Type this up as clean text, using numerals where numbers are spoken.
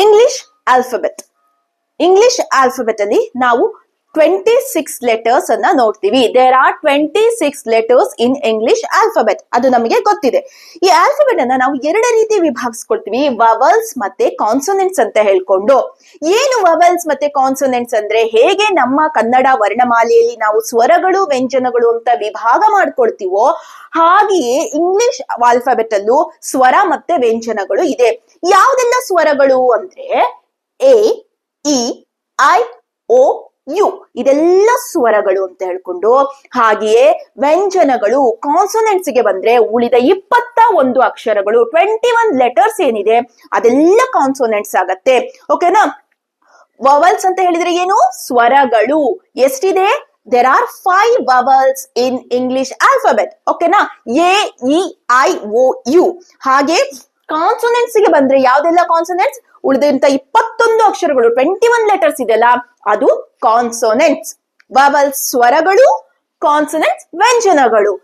English alphabet. English alphabet ಅಲ್ಲಿ ನಾವು 26 letters ಅನ್ನ ನೋಡ್ತೀವಿ. There are 26 letters in English alphabet. ಅದು ನಮಗೆ ಗೊತ್ತಿದೆ. ಈ ಆಲ್ಫಬೆಟ್ ಅನ್ನ ನಾವು ಎರಡು ರೀತಿ ವಿಭಾಗಿಸ್ಕೊಳ್ತೀವಿ, ವವಲ್ಸ್ ಮತ್ತೆ ಕಾನ್ಸೋನೆಂಟ್ಸ್ ಅಂತ ಹೇಳ್ಕೊಂಡು. ಏನು ವವಲ್ಸ್ ಮತ್ತೆ ಕಾನ್ಸೋನೆಂಟ್ಸ್ ಅಂದ್ರೆ, ಹೇಗೆ ನಮ್ಮ ಕನ್ನಡ ವರ್ಣಮಾಲೆಯಲ್ಲಿ ನಾವು ಸ್ವರಗಳು ವ್ಯಂಜನಗಳು ಅಂತ ವಿಭಾಗ ಮಾಡ್ಕೊಳ್ತೀವೋ, ಹಾಗೆಯೇ ಇಂಗ್ಲಿಷ್ ಆಲ್ಫಬೆಟ್ ಅಲ್ಲೂ ಸ್ವರ ಮತ್ತೆ ವ್ಯಂಜನಗಳು ಇದೆ. ಯಾವ್ದೆಲ್ಲ ಸ್ವರಗಳು ಅಂದ್ರೆ A, E, I, O, U ಇದೆಲ್ಲ ಸ್ವರಗಳು ಅಂತ ಹೇಳ್ಕೊಂಡು, ಹಾಗೆಯೇ ವ್ಯಂಜನಗಳು ಕಾನ್ಸೋನೆಂಟ್ಸ್ ಗೆ ಬಂದ್ರೆ ಉಳಿದ 21 ಅಕ್ಷರಗಳು 21 ಲೆಟರ್ಸ್ ಏನಿದೆ ಅದೆಲ್ಲ ಕಾನ್ಸೋನೆಂಟ್ಸ್ ಆಗತ್ತೆ. ಓಕೆನಾ? ವವಲ್ಸ್ ಅಂತ ಹೇಳಿದ್ರೆ ಏನು? ಸ್ವರಗಳು. ಎಷ್ಟಿದೆ? There are 5 vowels in English alphabet. ಓಕೆನಾ? A, E, I, O, U. ಹಾಗೆ ಕಾನ್ಸೋನೆಂಟ್ಸ್ ಗೆ ಬಂದ್ರೆ ಯಾವ್ದೆಲ್ಲ ಕಾನ್ಸೋನೆಂಟ್ಸ್? ಉಳಿದಂತ 21 ಅಕ್ಷರಗಳು 21 ಲೆಟರ್ಸ್ ಇದೆಲ್ಲ ಅದು ಕಾನ್ಸೋನೆಂಟ್ಸ್. ವವಲ್ಸ್ ಸ್ವರಗಳು, ಕಾನ್ಸೋನೆಂಟ್ಸ್ ವ್ಯಂಜನಗಳು.